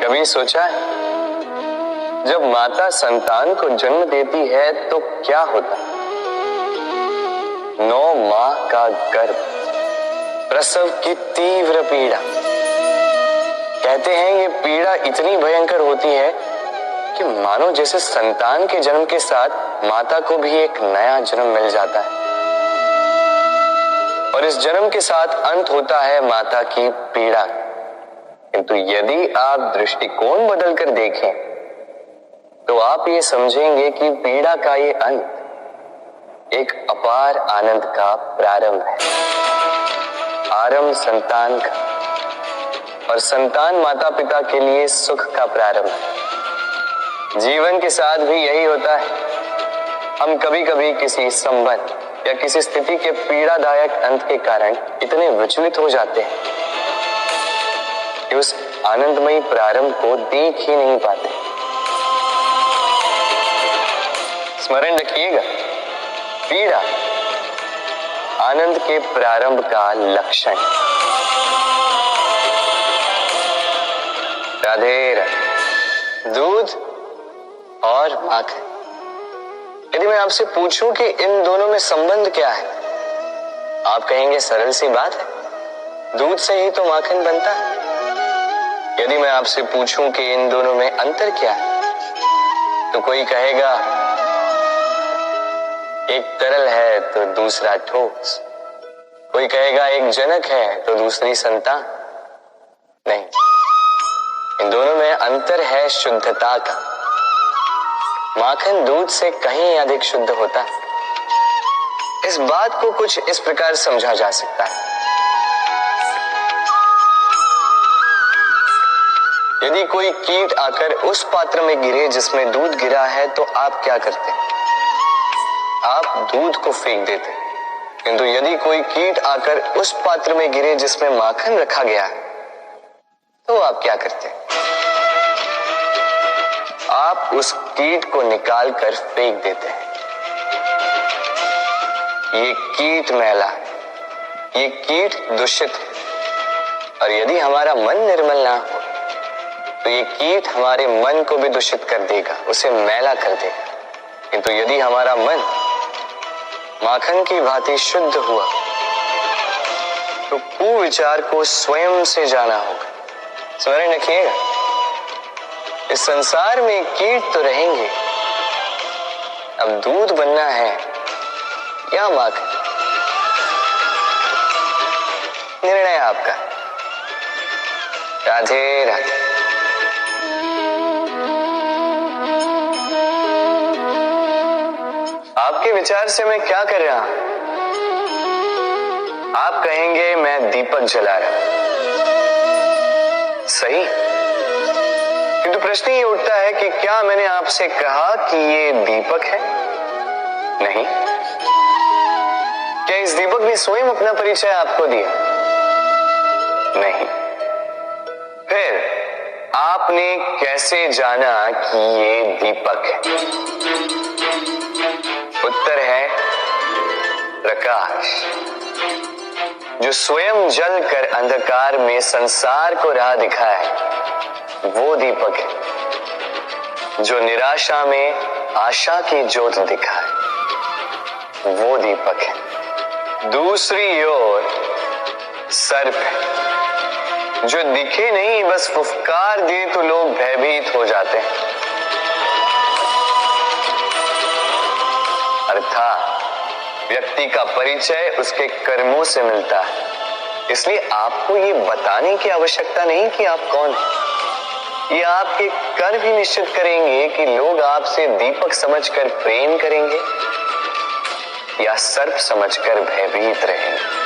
कभी सोचा है जब माता संतान को जन्म देती है तो क्या होता है? 9 माह का गर्भ, प्रसव की तीव्र पीड़ा। कहते हैं ये पीड़ा इतनी भयंकर होती है कि मानो जैसे संतान के जन्म के साथ माता को भी एक नया जन्म मिल जाता है और इस जन्म के साथ अंत होता है माता की पीड़ा। किंतु यदि आप दृष्टिकोण बदलकर देखें तो आप ये समझेंगे कि पीड़ा का ये अंत एक अपार आनंद का प्रारंभ है। आरंभ संतान का और संतान माता पिता के लिए सुख का प्रारंभ है। जीवन के साथ भी यही होता है। हम कभी कभी किसी संबंध या किसी स्थिति के पीड़ादायक अंत के कारण इतने विचलित हो जाते हैं कि उस आनंदमयी प्रारंभ को देख ही नहीं पाते। स्मरण रखिएगा, पीड़ा आनंद के प्रारंभ का लक्षण। राधे राधे। दूध और माखन। यदि मैं आपसे पूछूं कि इन दोनों में संबंध क्या है, आप कहेंगे सरल सी बात है, दूध से ही तो माखन बनता है। यदि मैं आपसे पूछूं कि इन दोनों में अंतर क्या है, तो कोई कहेगा एक तरल है तो दूसरा ठोस। कोई कहेगा एक जनक है तो दूसरी संतान। नहीं, इन दोनों में अंतर है शुद्धता का। माखन दूध से कहीं अधिक शुद्ध होता है। इस बात को कुछ इस प्रकार समझा जा सकता है। यदि कोई कीट आकर उस पात्र में गिरे जिसमें दूध गिरा है तो आप क्या करते? आप दूध को फेंक देते। किंतु यदि कोई कीट आकर उस पात्र में गिरे जिसमें माखन रखा गया है तो आप क्या करते? आप उस कीट को निकाल कर फेंक देते हैं। ये कीट मैला, ये कीट दूषित है। और यदि हमारा मन निर्मल ना हो तो ये कीट हमारे मन को भी दूषित कर देगा, उसे मैला कर देगा। किंतु यदि हमारा मन माखन की भांति शुद्ध हुआ तो कुविचार को स्वयं से जाना होगा। स्मरण रखिएगा, इस संसार में कीट तो रहेंगे, अब दूध बनना है या माखन, निर्णय आपका। राधे राधे। आपके विचार से मैं क्या कर रहा हूं? आप कहेंगे मैं दीपक जला रहा हूं। सही, किंतु प्रश्न ये उठता है कि क्या मैंने आपसे कहा कि ये दीपक है? नहीं। क्या इस दीपक ने स्वयं अपना परिचय आपको दिया? नहीं। फिर आपने कैसे जाना कि ये दीपक है? उत्तर है प्रकाश, जो स्वयं जल कर अंधकार में संसार को राह दिखाए, वो दीपक है। जो निराशा में आशा की ज्योत दिखाए, वो दीपक है। दूसरी ओर सर्प है, जो दिखे नहीं, बस फुफकार दे तो लोग भयभीत हो जाते हैं। अर्थात व्यक्ति का परिचय उसके कर्मों से मिलता है। इसलिए आपको ये बताने की आवश्यकता नहीं कि आप कौन हैं। ये आपके कर्म ही निश्चित करेंगे कि लोग आपसे दीपक समझकर प्रेम करेंगे या सर्प समझकर भयभीत रहेंगे।